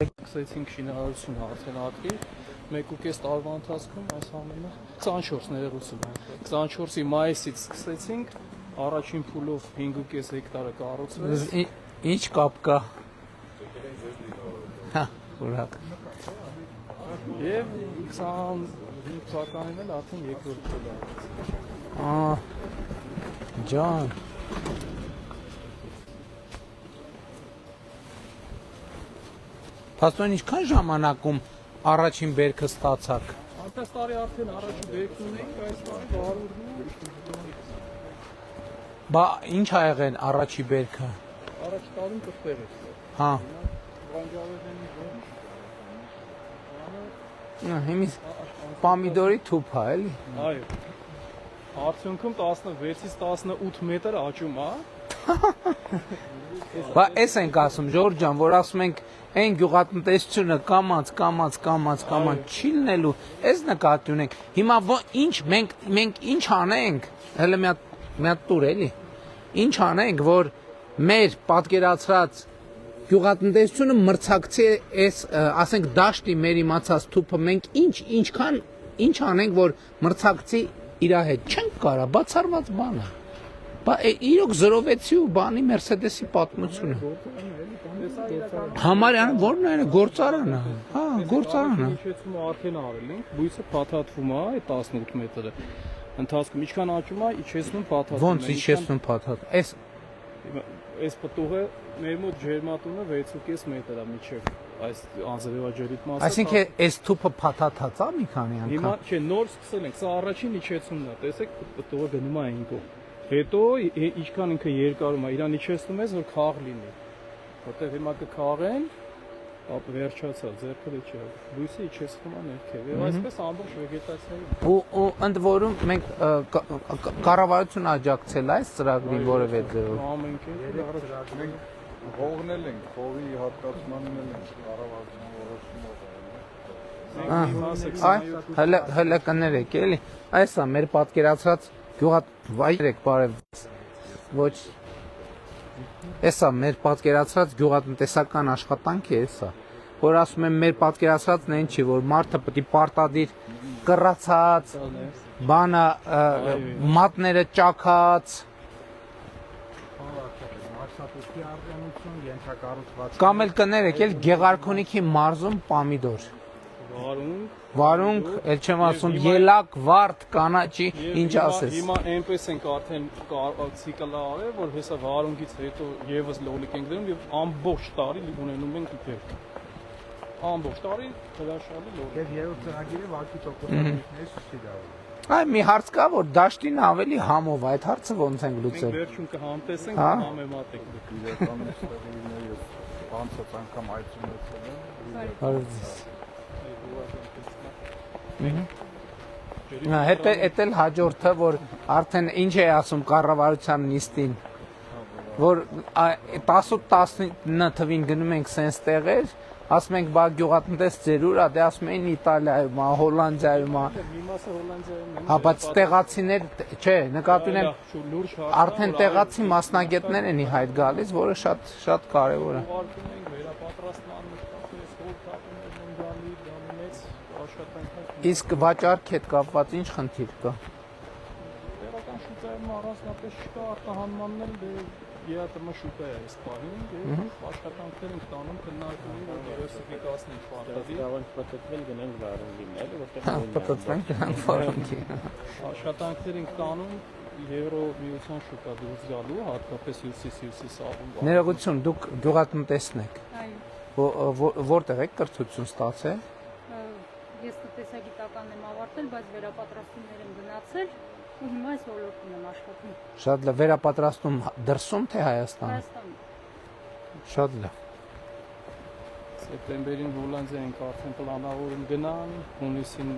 Սկսեցինք շինարարությունը արդեն ակտիվ 1.5 տարվա ընթացքում այս ամենը 24 ներողություն 24-ի մայիսից սկսեցինք առաջին փուլով 5.5 հեկտարը կառուցվեց Ինչ կապ կա հա ուրախ եւ 25 թվականին էլ արդեն երկրորդ փուլը ջան Փաստորեն ինչքան ժամանակում առաջին բերքը ստացաք։ Անցած տարի արդեն առաջին բերքն ունեինք, այս տարի 100 Բա ինչ ա եղել առաջի բերքը։ Առաջ տարին կտեղ էր։ Հա։ Վանջավեզենի Հիմա պամիդորի թուփ է, էլի։ Այո։ Արդյունքում 16-ից 18 մետր աճում է։ Բա էս ենք ասում, Ժորժ ջան, որ ասում ենք այն գյուղատնտեսությունը կամած չի լինելու, էս նկատի ունենք։ Հիմա մենք ինչ անենք, հələ մի հատ տուր էլի։ Ինչ անենք, որ մեր պատկերացրած գյուղատնտեսությունը մրցակցի էս, ասենք դաշտի մեր իմացած թուփը մենք ինչ անենք, որ մրցակցի իր հետ չենք կարա, բացառված բան է։ Բա իրոք 06-ի ու բանի Մերսեդեսի պատմությունը։ Համարյանը որն է գործարանը։ Հա, գործարանը։ Իջեցումը արդեն արել ենք, բույսը փաթաթվում է, այդ 18 մետրը։ Ընթացքում ինչքան աճում է, իջեցնում փաթաթվում է։ Ոնց իջեցնում փաթաթ։ Այս պտուղը մեր մոտ ջերմատունը 6.5 մետր է միջև այս անձրևաջրիտ մասը։ Այսինքն այս թուփը փաթաթած է մի քանի անգամ։ Հիմա չէ, նոր սկսել ենք, սա առաջին իջեցումն է, տեսեք, պտուղը գնում է այն կողմ։ Հետո ինչքան ինքը երկարում է, իրան իջեցնում ես, որ քաղ լինի։ Որտեղ հիմա կքաղեն, վերջացա, ձեռքը չէ։ Լույսը իջեցնում է ներքև։ Եվ այսպես ամբողջ վեգետացիայի։ Ու ընդ որում մենք կառավարություն աջակցել այս ծրագրին որևէ ձևով։ Ամենք մենք հողնել ենք, հողի հատկացմանն ենք կառավարությունը որոշում Հələ կներեք էլի։ Այս է մեր պատկերացրած Վայրեք բարև ոչ Էսա մեր պատկերացրած գյուղատնտեսական աշխատանքը էսա որ ասում եմ մեր պատկերացրածն այն չի որ մարդը պետք է պարտադիր կռացած բանը մատները ճաքած կամ էլ կներեք էլ Գեղարքունիքի մարզում պամիդոր Վարունգ, էլ չեմ ասում, ելակ, վարդ, կանաչի, ինչ ասես։ Հիմա այնպես ենք արդեն ցիկլը արել, որ հեսա վարունգից հետո եւս լոլիկ ենք դնում եւ ամբողջ տարի ունենում ենք իբերք։ Ամբողջ տարի հրաշալի լոլիկ։ Եվ երրորդ ծրագիրը վարկի տոկոսանությունների սուշի դավը։ Այ մի հարց կա, որ դաշտին ավելի համով է, այդ հարցը ոնց ենք լուծել։ Մենք վերջում կհամտեսենք, համեմատենք։ Իրականությունները անցած անգամ այցում Հետ էլ հաջորդը, որ արդեն ինչ է ասում կառավարության նիստին, որ 18-19 թվին գնում ենք սենց տեղեր, ասում ենք բա գյուղատնտես ձեր ուր է, դե ասում էին Իտալիայում, Հոլանդիայում, հա, բայց տեղացիներ, չէ, նկատի ունեմ, արդեն տեղացի մասնագետներ են ի հայտ գալիս, որը շատ կարևոր է։ Իսկ վաճառքի հետ կապված ինչ խնդիր կա։ Տեղական շուկայում առանձնապես չկա արտահանմանն էլ ԵԱՏՄ շուկա է այս պահին եւ աշխատանքներ ենք տանում քննարկումի որ դիվերսիֆիկացնենք պարտադիր պատտվել գնանք վարունգին էլ որտեղ պատտվենք գնանք վարունգի աշխատանքներ ենք տանում Եվրոմիության շուկա դուրս գալու հատկապես հյուսիսի ներողություն դուք գյուղատնտեսն եք այո որտեղ եք կրթություն ստացել Ես տնտեսագիտական եմ ավարտել, բայց վերապատրաստումներ եմ գնացել ու հիմա այս ոլորտում եմ աշխատում։ Շատ լավ, վերապատրաստում դրսում թե Հայաստանում։ Հայաստանում։ Շատ լավ։ Սեպտեմբերին Հոլանդիա ենք արդեն պլանավորում գնան, հունիսին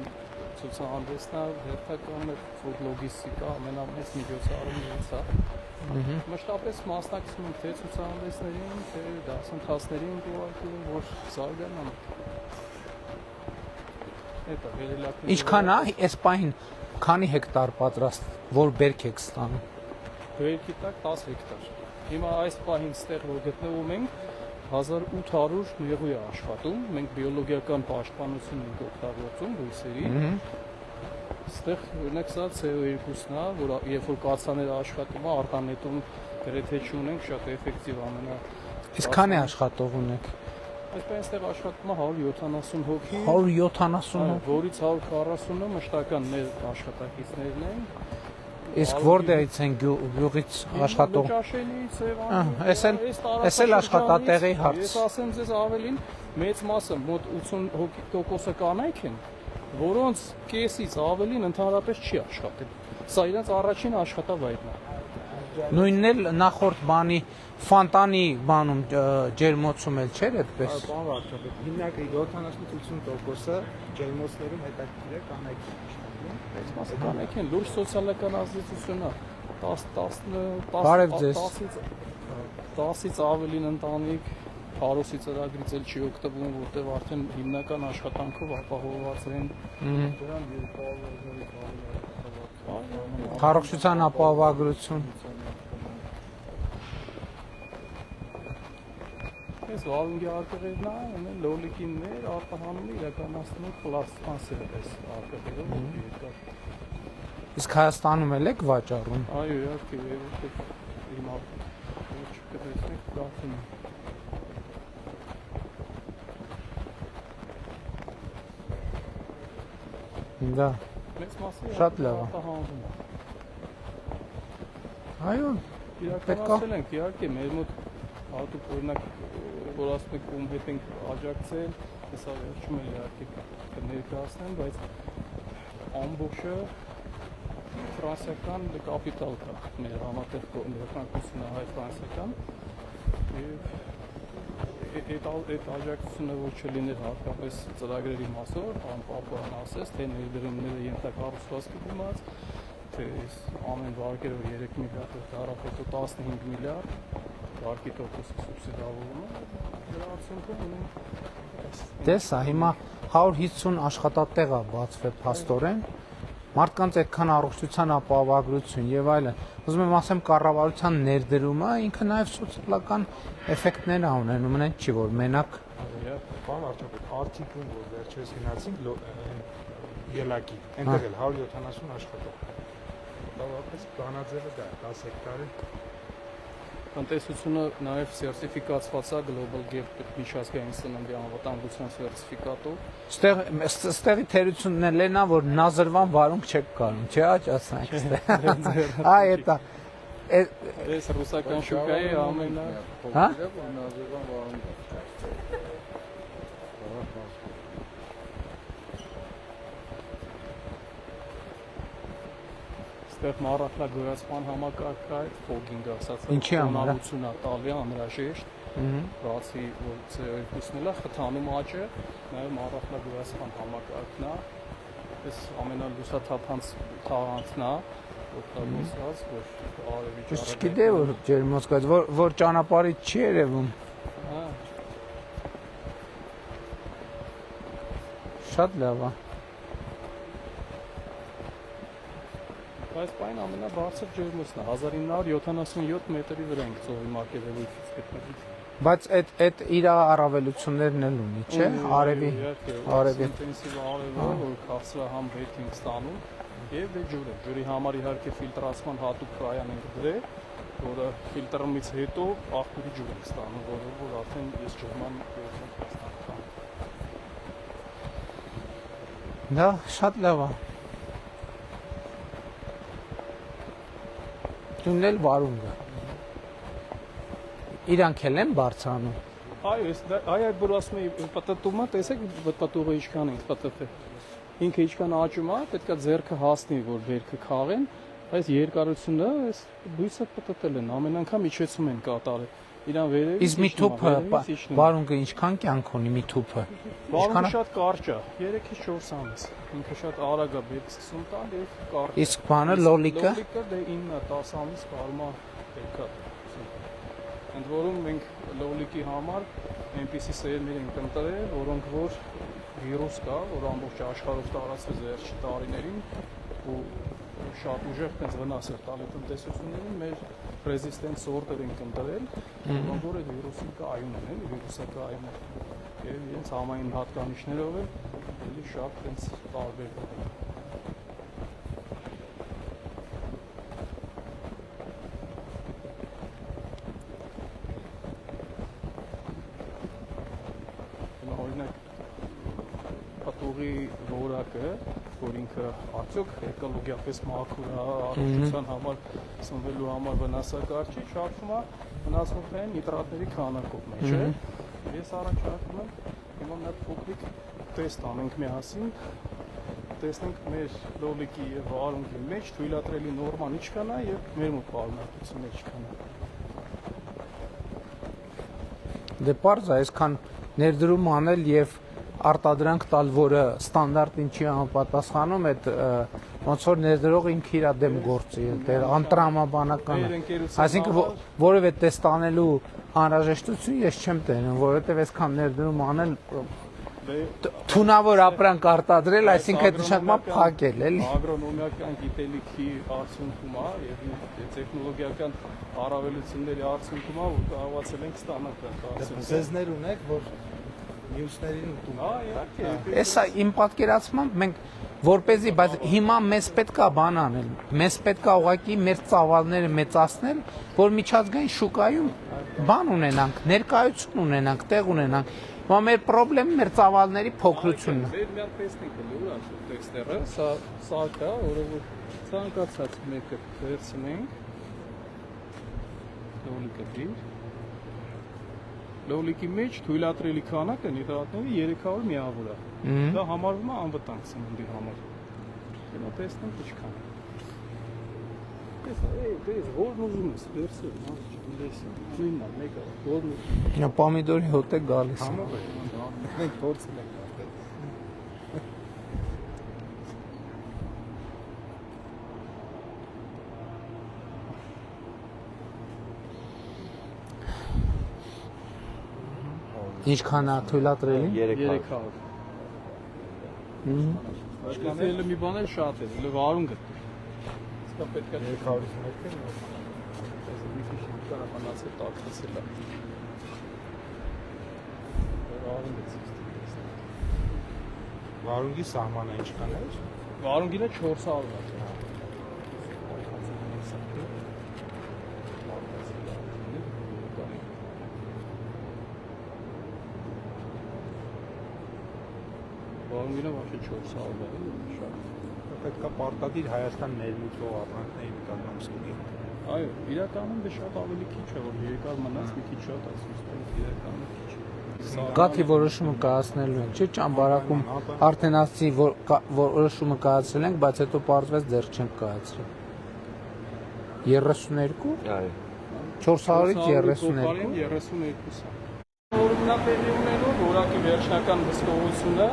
ցուցահանդեսն է, հերթականը լոգիստիկա ամենամեծ միջոցառումներից է։ Մշտապես մասնակցում ենք թե ցուցահանդեսներին, թե դասընթացներին ուղղակի, որ զարգանան։ Ինչքան է այս պահին քանի հեկտար պատրաստ որ բերք եք ստանում։ Բերքի տակ 10 հեկտար։ Հիմա այս պահին ստեղ որ գտնվում ենք 1800 մեղու է աշխատում, մենք բիոլոգիական պաշտպանություն ենք օգտագործում բույսերի։ Այստեղ օրինակ սա CO2-ն է, որ երբ որ կաթսաները աշխատում է, արտանետում գրեթե չունենք, շատ էֆեկտիվ ամենա։ Իսկ քանի աշխատող ունեք։ Այսպես այստեղ աշխատում է 170 հոգի, 170 հոգի։ որից 140-ը մշտական մեր աշխատակիցներն են։ Իսկ որտեղից են գյուղից աշխատող։ Լճաշենից, Էս էլ աշխատատեղի հարց։ Ես ասեմ ձեզ ավելին, մեծ մասը մոտ 80% կանայք են, որոնց կեսից ավելին ընդհանրապես չի աշխատել։ Սա իրենց առաջին աշխատավայրն է։ Նույնն էլ նախորդ բանի ֆանտանի բանում ջերմոցում էլ չէր այդպես։ Պարոն Վարդապետ, հիմնականում 70-80%-ը ջերմոցներում հետաքրքիր է կանայք աշխատում։ Այս մասը կանայք են, լուրջ սոցիալական ազդեցություն է։ 10-ից ավելին ընտանիք Փարոսի ծրագրից էլ չի օգտվում, որտեղ արդեն հիմնական աշխատանքով ապահովված են դրան Առողջության ապահովագրություն։ Այս վաղնգի արկղերն են, լոլիկիններ, արտահանում իրականացնում պլաստմասեր այս արկղերով երկար։ Իսկ Հայաստանում էլ եք վաճառում։ Այո, իհարկե, որովհետև հիմա չկտեսնեք գաղթում։ Դա Մեծ մասը շատ լավ է։ արտահանվում է։ Այո, Իրականացել ենք, իհարկե, մեր մոտ հատուկ օրինակ, որ ասում եք ում հետ ենք աջակցել, հեսա վերջում էլ իհարկե կներկայացնեմ, բայց ամբողջը ֆրանսիական կապիտալ կա, մեր համատեղ ներկայացությունը հայ-ֆրանսիական, եւ այդ աջակցությունը որ չլիներ հատկապես ծրագրերի մասով, բան Պապուան ասես, թե ներդրումները ենթակառուցվածքի դիմաց, թե ամեն վարկերը 3 միլիարդ դարավ հետո 15 միլիարդ վարկի տոկոսի սուբսիդավորումը, դրա արդյունքում ունենք տեսա, հիմա 150 աշխատատեղ է բացվել փաստորեն, մարդկանց այդքան առողջության ապահովագրություն եւ այլն։ Ուզում եմ ասեմ կառավարության ներդրումը ինքը նաեւ սոցիալական էֆեկտներ է ունենում, մենակ չի որ մենակ Պարոն Վարդապետ, արդյունքում որ վերջերս գնացինք ելակի, այնտեղ էլ 170 աշխատող։ Բավականին բանաձևը դա 10 հեկտարի տնտեսությունը նաև սերտիֆիկացված է Global Gap միջազգային սննդի անվտանգության սերտիֆիկատով։ Ստեղի թերությունն էլ են, որ նազրվան վարունք չեք կարում, չէ՞ աճացնեք ստեղ։ Այ դա Այս ռուսական շուկայի ամենա հա Ստեղ մառախլա գոյացման համակարգը այդ ֆոգինգ ասած Ինչի համար է։ է տալի անհրաժեշտ, բացի որ CO2-ն էլ է խթանում աճը, նաև մառախլա գոյացման համակարգն է, այս ամենալուսաթափանց թաղանթն է, օգտագործված, որ արևի Ես չգիտեի որ ջերմոց կա, որ ճանապարհից չի երևում։ Հա, Շատ լավ է։ Բայց բան ամենաբարձր ջերմոցն է, 1977 մետրի վրա ենք ծովի մակերևույթից գտնվում։ Բայց այդ իր առավելություններն էլ ունի, չէ՞։ Արևի ինտենսիվ արևը, որ քաղցրահամ վեթ ենք ստանում, եւ դե ջուրը։ Ջուրի համար իհարկե ֆիլտրացման հատուկ կայան ենք դրել, որը ֆիլտրումից հետո աղբյուրի ջուր ենք ստանում, որ արդեն ես ջրման գործընթացն եմ։ Դա շատ լավ է։ Դուք էլ վարում գա։ Իրանք էլ են բարձրանում։ Այո, այդ որ ասում եմ պատտումը, տեսեք պատտուղը ինչքան ենք պատտը։ Ինքը ինչքան աճում է, պետքա ձեռքը հասնի, որ վերքը քաղեն, այս երկարությունը, այս բույսը պատտել են, ամեն անգամ իջեցում են կատարել։ Իրան վերևից Իսկ մի թուփը վարունգը ինչքան կյանք ունի մի թուփը։ Վարունգը շատ կարճ է, 3-ից 4 ամիս։ Ինքը շատ արագ է, բերք սկսում տալ եւ կարճ։ Իսկ բանը լոլիկը Լոլիկը դե 9-10 ամիս կարում է բերքա։ Ընդ որում մենք լոլիկի համար այնպիսի սերներ ենք ընտրել, որոնք որ վիրուս կա, որ ամբողջ աշխարհով տարածվեց վերջի տարիներին ու շատ ուժեղ տես վնաս էր տալի տնտեսություններին, մեր resistant sort-եր ենք ընտրել, որ այդ վիրուսի կայուն են, էլի վիրուսակայուն են։ Եվ իրենց համային հատկանիշներով էլ էլի շատ տենց տարբեր են։ Պատուղի որակը, որ ինքը արդյոք էկոլոգիապես մաքուր է, առողջության համար սնվելու համար վնասակար չի, շարժվում է վնասվածքային նիտրատների քանակով մեջ է։ Ես առաջարկում եմ հիմա մի հատ փոքրիկ տեստ անենք միասին, տեսնենք մեր լոլիկի եւ վարունգի մեջ թույլատրելի նորման ինչքան է եւ մեր մոտ պարունակությունը ինչքան է։ Դե պարզ է, այսքան ներդրում անել եւ արտադրանք տալ, որը ստանդարտին չի համապատասխանում, այդ ոնց որ ներդրողը ինքը իր դեմ գործի, դեր անտրամաբանական է։ Այսինքն որևէ տեստ անելու անհրաժեշտություն ես չեմ տենում, որովհետեւ այսքան ներդրում անել թունավոր ապրանք արտադրել, այսինքն այդ նշանակում է փակել, էլի։ Ագրոնոմիական գիտելիքի արդյունքում է եւ տեխնոլոգիական առավելությունների արդյունքում է, որ կարողացել ենք ստանալ։ Ձեզներ ունեք, որ մյուսներին ուտում։ Էսա իմ պատկերացմամբ մենք որպեսզի, բայց հիմա մեզ պետքա բան անել, մեզ պետքա ուղղակի մեր ծավալները մեծացնել, որ միջազգային շուկայում բան ունենանք, ներկայություն ունենանք, տեղ ունենանք։ Հիմա մեր խնդրեմը մեր ծավալների փոքրությունն է։ Մեր մի հատ տեսնենք էլի ուր է տեքստերը, սա կա, որը որ ցանկացած մեկը վերցնենք։ Լոլիկը դիր։ Լոլիկի մեջ թույլատրելի քանակը նիտրատների 300 միավոր է։ Դա համարվում է անվտանգ սննդի համար։ Հիմա տեսնենք ինչքան է։ Դες որն ուզում ես վերցրու, լեսի։ Նույնն է, մեկը որն ուզում։ Նա պոմիդորի հոտ է գալիս։ Մենք փորձել ենք արդեն։ Ինչքան է թույլատրելի։ 300։ Ինչքան մի բան էլ շատ է, լավ արունգը։ Սա պետք է 300-ից մեկը մի քիչ կարողանացել տաքացել է։ Արունգը վարունգի սահմանը ինչքան է։ Վարունգինը 400 է։ Վարունգինը ոչ 400 է, շատ։ Պետք է պարտադիր Հայաստան ներմուծող ապրանքների նկատմամբ սկսի։ Այո, իրականում դե շատ ավելի քիչ է, որ երկար մնաց մի քիչ շատ ասում, իրականում քիչ։ Գաթի որոշումը կայացնելու ենք, չէ՞, ճամբարակում արդեն ասացի, որ որոշումը կայացրել ենք, բայց հետո պարզվեց դեռ չենք կայացրել։ 32? Այո։ 400-ից 32։ 32-ը։ Օրինապետի ունենով որակի վերջնական վստահությունը,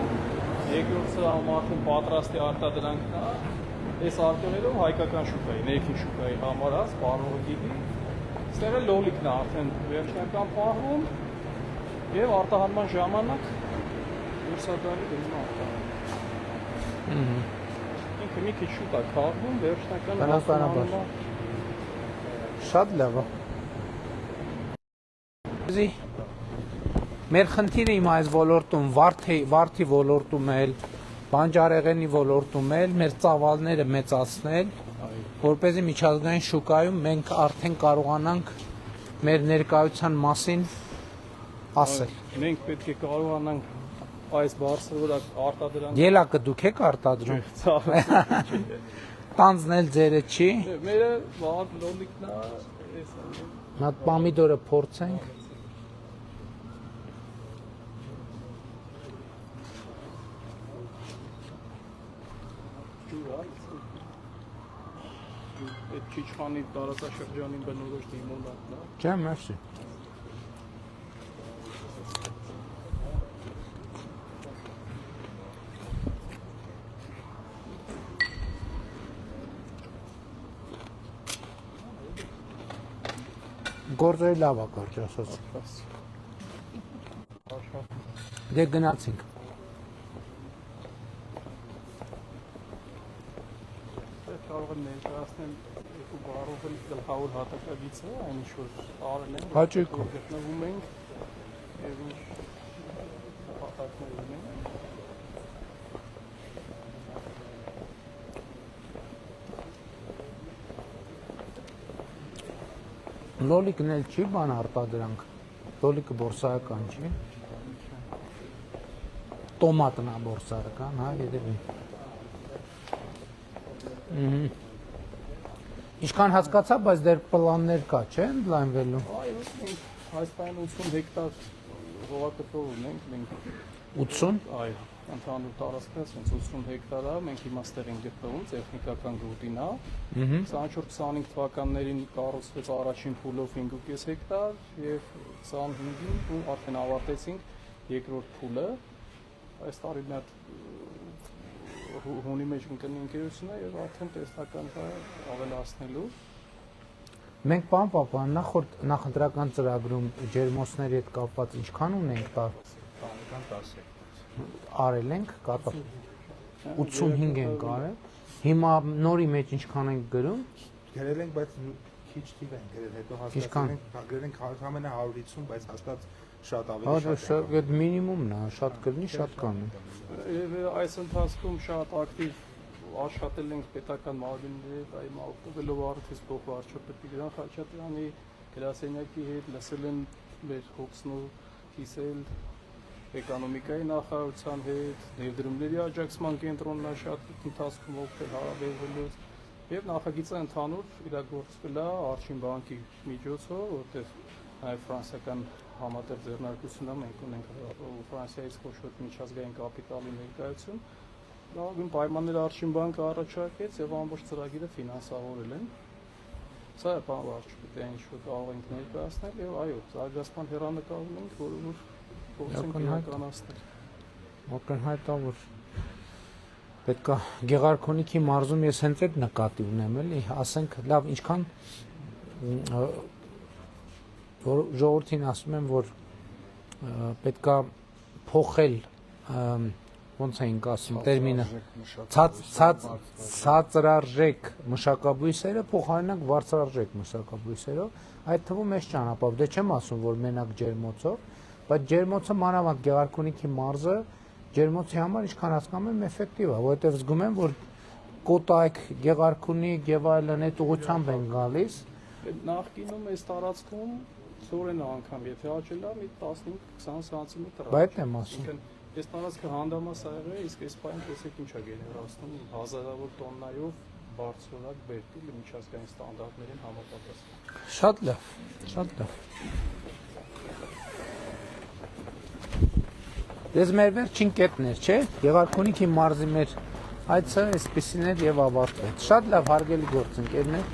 երկրորդը համարվում պատրաստի արտադրանքն է, այս արտոնելով հայկական շուկայի, ներքին շուկայի համար է, սպառողը գիտի, ստեղ էլ լոլիկն է արդեն վերջնական պահվում եւ արտահանման ժամանակ ուսադարի դնում արտահանում։ Ինքը մի քիչ շուտ է քաղվում, վերջնական Բնականաբար։ Շատ լավ է։ Մեր խնդիրը իմ այս ոլորտում, վարդի ոլորտում էլ, բանջարեղենի ոլորտում էլ, մեր ծավալները մեծացնել, որպեսզի միջազգային շուկայում մենք արդեն կարողանանք մեր ներկայության մասին ասել։ Մենք պետք է կարողանանք այս բարձրորակ արտադրանք Ելակը դուք եք արտադրում։ ցավը։ Տանձնել ձերը չի։ Մերը վաղ լոլիկն է, էս է։ Նա պոմիդորը փորձենք։ Այդ Չիչխանի տարածաշրջանին բնորոշ դիմոնատն է։ Չէ, մերսի։ Գործը լավ է կարճ ասած։ Դե գնացինք։ Կարող եմ ներկայացնել Բարով էլ գլխավոր հատակագիծը, այն ինչ որ տարել են, Հաճույք։ գտնվում ենք եւ ինչ հատակներ ունենք։ Լոլիկն էլ չի բան արտադրանք։ Լոլիկը բորսայական չի։ Տոմատն է բորսայական, հա, երևի։ Ինչքան հասկացա, բայց դեռ պլաններ կա, չէ՞, ընդլայնվելու։ Այո, մենք այս պայն 80 հեկտար հողակտոր ունենք, մենք 80։ այո, ընդհանուր տարածքը ասենց 80 հեկտար է, մենք հիմա ստեղ ենք գտնվում, տեխնիկական գոտին է։ 24-25 թվականներին կառուցվեց առաջին փուլով 5.5 հեկտար եւ 25-ին արդեն ավարտեցինք երկրորդ փուլը։ Այս տարի մի հատ հունի մեջ ընկնի ընկերությունը եւ արդեն տեսական է ավելացնելու։ Մենք պարոն Պապյան նախորդ նախընտրական ծրագրում ջերմոցների հետ կապված ինչքան ունենք տար Տանեկան 10 արել ենք կատա 85 ենք արել։ Հիմա նորի մեջ ինչքան ենք գրում։ Գրել ենք, բայց քիչ թիվ ենք գրել, հետո Ինչքան? հասկացել ենք, գրել ենք համենը 150, բայց հաստատ շատ Հա, ավելի դա շատ շատ մինիմումն է, շատ կլինի, շատ կանի։ Եվ այս ընթացքում շատ ակտիվ աշխատել ենք պետական մարմինների հետ, այ օգտվելով արդյոք փոխվարչապետի Գրանտ Խաչատրյանի գրասենյակի հետ, լսել են մեր հոգսն ու կիսել էկոնոմիկայի նախարարության հետ, ներդրումների աջակցման կենտրոնն շատ ընթացքում օգտել հարաբերվելուց եւ նախագիծը ընդհանուր իրագործվել է Արշին բանկի միջոցով, որտեղ նաեւ ֆրանսիական համատեղ ձեռնարկություն է, մենք ունենք Ֆրանսիայից խոշոր միջազգային կապիտալի ներկայություն։ Լավագույն պայմաններ Արշին բանկը առաջարկեց եւ ամբողջ ծրագիրը ֆինանսավորել են։ Սա է բան վարչապետի այն ինչ որ կարող ենք ներկայացնել եւ այո, զարգացման հեռանկար ունենք, որը փորձենք իրականացնել։ Ակնհայտ է, որ պետքա Գեղարքունիքի մարզում ես հենց այդ նկատի ունեմ, էլի, ասենք, լավ, ինչքան որ ժողովրդին ասում եմ, որ պետքա փոխել ոնց էինք ասում տերմինը ցածրարժեք մշակաբույսերը փոխարինենք բարձրարժեք մշակաբույսերով, այդ թվում էս ճանապարհով, դե չեմ ասում, որ մենակ ջերմոցով, բայց ջերմոցը մանավանդ Գեղարքունիքի մարզը ջերմոցի համար ինչքան հասկանում եմ էֆեկտիվ է, որովհետև զգում եմ, որ Կոտայք, Գեղարքունիք եւ այլն այդ ուղղությամբ են գալիս։ Նախկինում այս տարածքում ծորենը անգամ եթե աճել է մի 15-20 սանտիմետր։ Բայց եմ ասում։ Այս տարածքը հանդամաս ա եղել, իսկ այս պայն տեսեք ինչ է գեներացնում հազարավոր տոննայով բարձրորակ բերտի միջազգային ստանդարտներին համապատասխան։ Շատ լավ, շատ լավ։ Դες մեր վերջին կետն էր, չէ՞։ Գեղարքունիքի մարզի մեր այցը այսպեսին էր եւ ավարտվեց։ Շատ լավ հարգելի գործընկերներ։